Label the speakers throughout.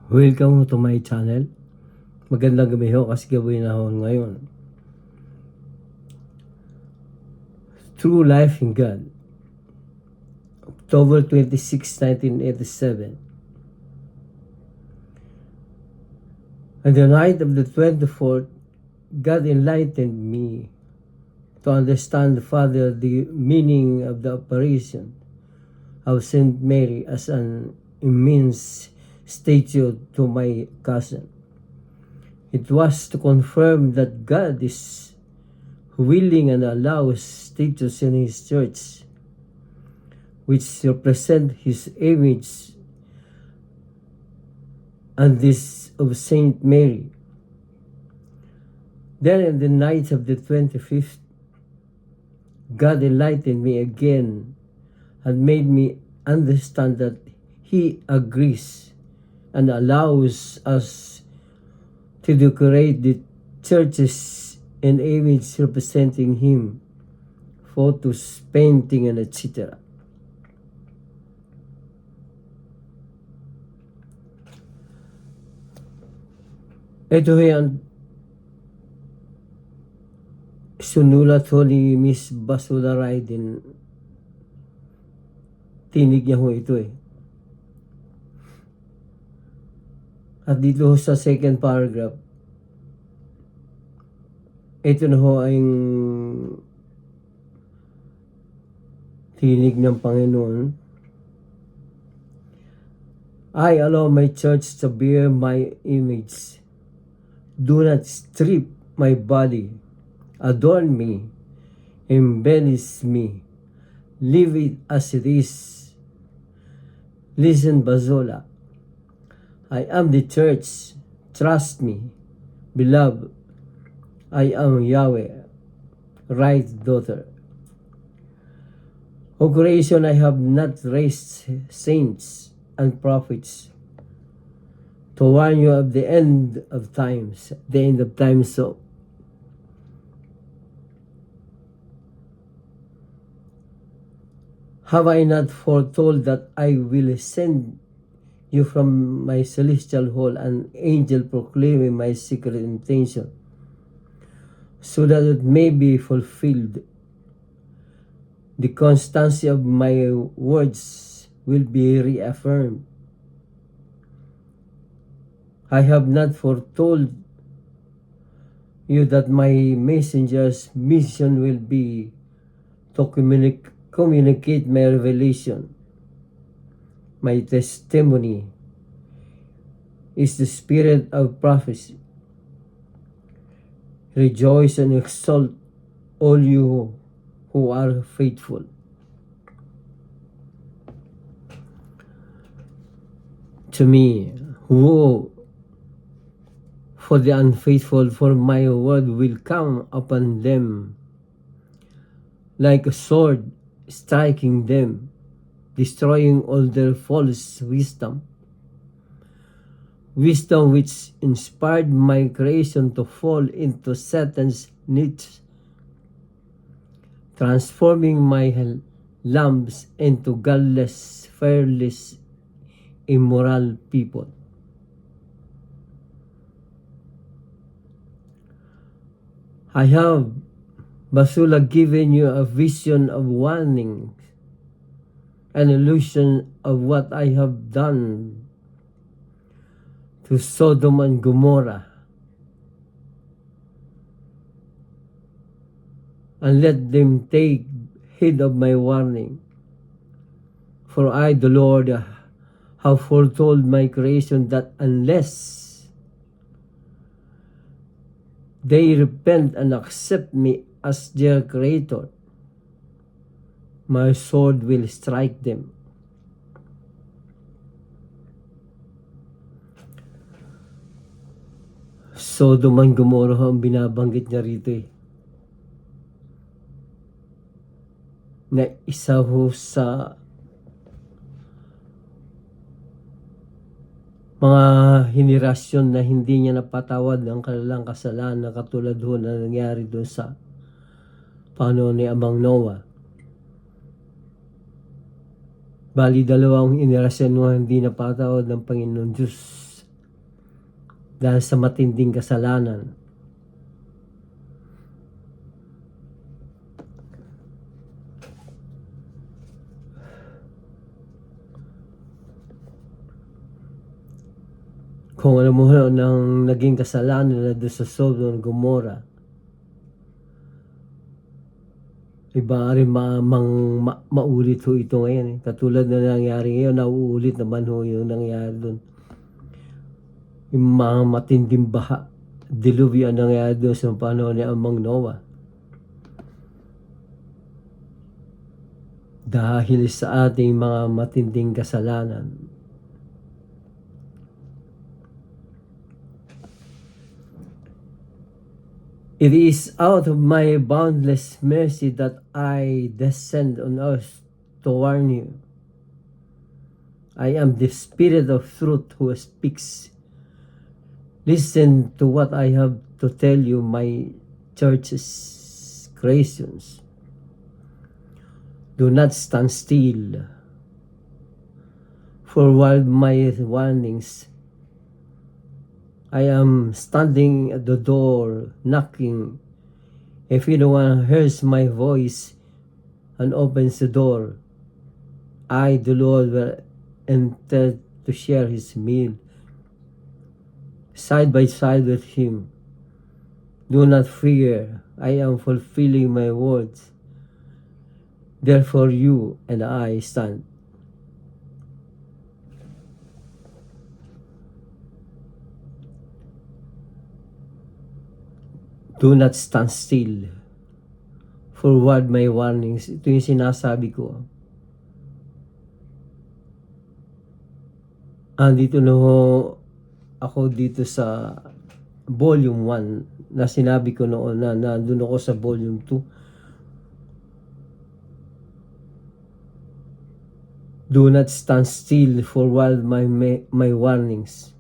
Speaker 1: Welcome to my channel. Magandang gabi ho kasi gabi na ho ngayon. True Life in God. October 26, 1987. On the night of the 24th, God enlightened me to understand further the meaning of the apparition of Saint Mary as an immense statue to my cousin. It was to confirm that God is willing and allows statues in His church, which represent His image, and this of Saint Mary. Then in the night of the 25th, God enlightened me again and made me understand that He agrees and allows us to decorate the churches in image representing Him, photos, painting, and etc. Ito ang sunulat ho ni Miss Basula Raiden. Tinig niya ho ito eh. At dito ho sa second paragraph, ito na ho ang tinig ng Panginoon. I allow my church to bear my image. Do not strip my body. Adorn me. Embellish me. Leave it as it is. Listen, Bazola. I am the church. Trust me. Beloved, I am Yahweh, right daughter. O creation, I have not raised saints and prophets to warn you of the end of times, the end of times. So, have I not foretold that I will send you from my celestial hall an angel proclaiming my secret intention, so that it may be fulfilled? The constancy of my words will be reaffirmed. I have not foretold you that my messenger's mission will be to communicate my revelation. My testimony is the spirit of prophecy. Rejoice and exalt all you who are faithful. To me, woe for the unfaithful, for my word will come upon them like a sword, striking them, destroying all their false wisdom. Wisdom which inspired my creation to fall into Satan's nets, transforming my lambs into godless, fearless, immoral people. I have, Basula, given you a vision of warning, an illusion of what I have done to Sodom and Gomorrah. And let them take heed of my warning. For I, the Lord, have foretold my creation that unless they repent and accept me as their creator, my sword will strike them. Sodom and Gomorrah ang binabanggit niya rito eh. Na isa ho sa mga henerasyon na hindi niya napatawad ng kanilang kasalanan na katulad ho na nangyari doon sa panahon ni Amang Noah. Bali, dalawang henerasyon na hindi napatawad ng Panginoon Diyos dahil sa matinding kasalanan. Kung alam mo nang naging kasalanan na doon sa Sodom at Gomorrah, iba rin maulit ho ito ngayon. Katulad na nangyari ngayon, nauulit naman ho yung nangyari doon. Yung mga matinding baha, diluvyo ang nangyari doon sa panahon ni Amang Noah. Dahil sa ating mga matinding kasalanan. It is out of my boundless mercy that I descend on earth to warn you. I am the Spirit of truth who speaks. Listen to what I have to tell you, my church's creations. Do not stand still. For while my warnings, I am standing at the door, knocking. If anyone hears my voice and opens the door, I, the Lord, will enter to share his meal, side by side with him. Do not fear, I am fulfilling my words. Therefore you and I stand. Do not stand still. Forward my warnings. Ito yung sinasabi ko. Andito na ho ako dito sa volume 1 na sinabi ko noon na nandun ako sa volume 2. Do not stand still for while my warnings.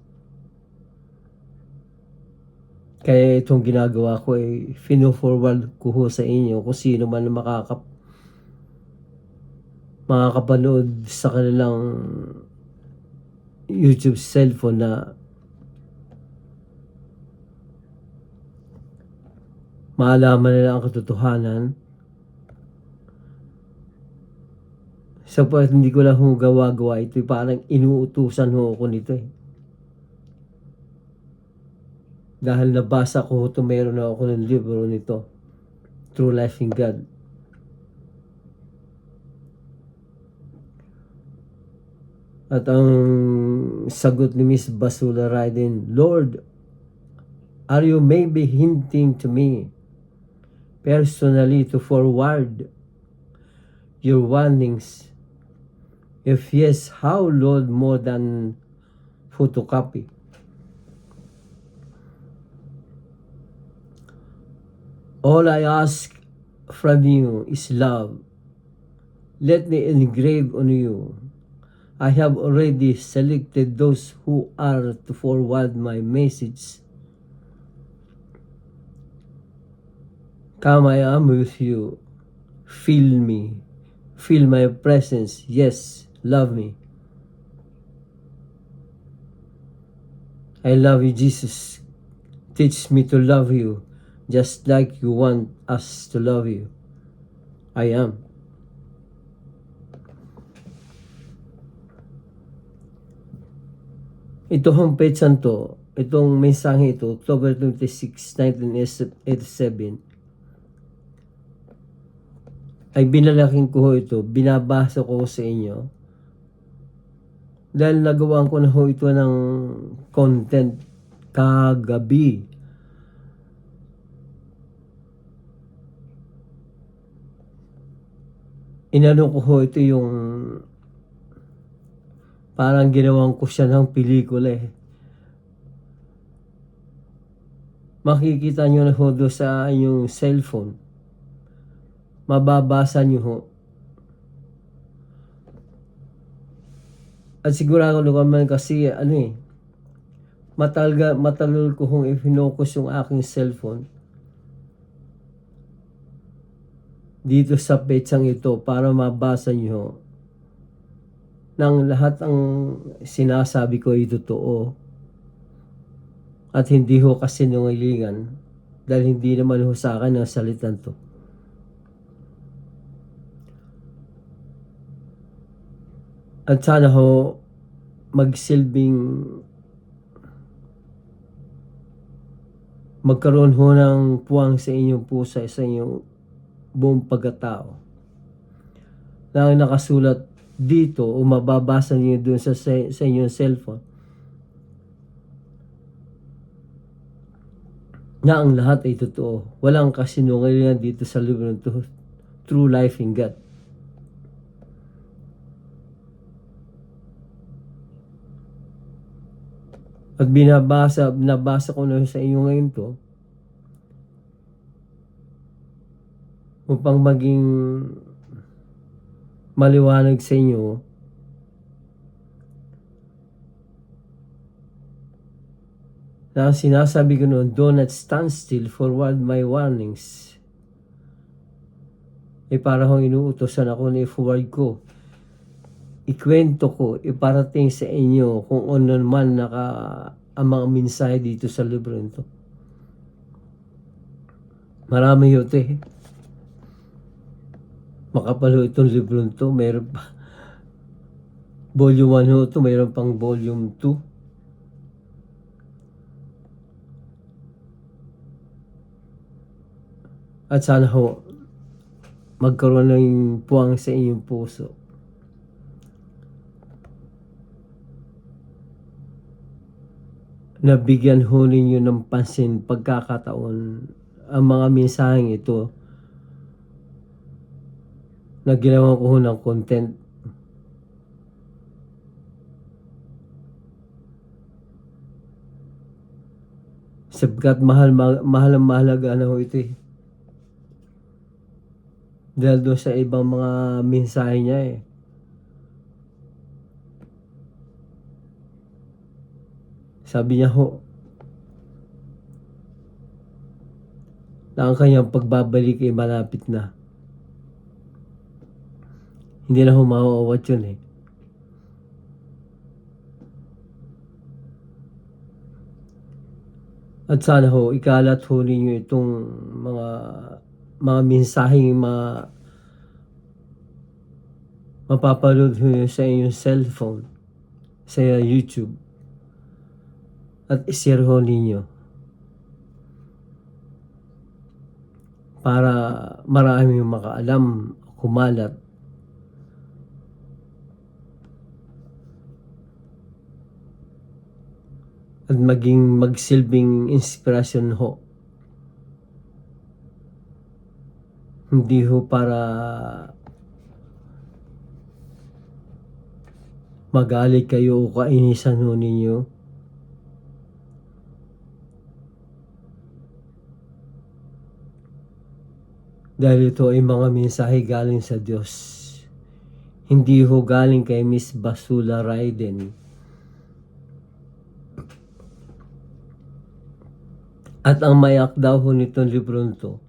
Speaker 1: Kaya itong ginagawa ko ay fino-forward ko ho sa inyo kung sino man makakapanood sa kanilang YouTube cellphone na maalaman nila ang katotohanan. Sapagkat hindi ko lang ho gawa-gawa ito, parang inuutusan ho ako nito eh. Dahil nabasa ko ito, meron na ako ng libro nito, True Life in God. At ang sagot ni Miss Basula Raiden, Lord, are you maybe hinting to me personally to forward your warnings? If yes, how, Lord, more than photocopy? All I ask from you is love. Let me engrave on you. I have already selected those who are to forward my message. Come, I am with you. Feel me. Feel my presence. Yes, love me. I love you, Jesus. Teach me to love you just like you want us to love you. I am. Ito hong petsan to, itong mensahe ito, October 26, 1987, ay binalaking ko ito, binabasa ko sa inyo. Dahil nagawaan ko na ho ito ng content kagabi. Inano ko ho ito yung parang ginawang ko siya ng pelikula eh. Makikita nyo na ho doon sa inyong cellphone. Mababasa nyo ho. At sigurado naman kasi matagal ko hong i-focus yung aking cellphone dito sa petsang ito para mabasa nyo ng lahat ang sinasabi ko ay totoo at hindi ho kasinungalingan, dahil hindi naman ho sa akin ang salitan to. At sana ho magsilbing magkaroon ho ng puwang sa inyong puso, sa inyong buong pagkatao, na ang nakasulat dito o mababasa niyo dun sa inyong cellphone, na ang lahat ay totoo. Walang kasinungalingan dito sa libro to, True Life in God. At binabasa ko na sa inyo ngayon to, upang maging maliwanag sa inyo na ang sinasabi ko noon, do not stand still, forward my warnings. Para hong inuutosan ako na i-forward ko, ikwento ko, iparating sa inyo kung ano man ang mga mensahe dito sa libro nito. Marami yun ito eh. Makapal itong libro nito, mayroon pa. Volume 1 ho ito, mayroon pang volume 2. At sana ho magkaroon ng puwang sa inyong puso. Nabigyan ho ninyo ng pansin, pagkakataon, ang mga mensaheng ito na ginawa ko ho ng content. Sapagkat mahalaga na ho ito eh. Dahil doon sa ibang mga mensahe niya eh. Sabi niya ho, na ang kanyang pagbabalik ay malapit na. Hindi na ho mauawat yun eh. At sana ho, ikalat ho ninyo itong mga mensaheng mapapanood ho sa inyong cellphone, sa YouTube, at ishare ho ninyo para marami makaalam, kumalat, at magsilbing inspirasyon ho. Hindi ho para magalit kayo o kainisan ho ninyo. Dahil ito ay mga mensahe galing sa Diyos. Hindi ho galing kay Miss Basula Raiden. At ang mayak daw ho nitong libro nito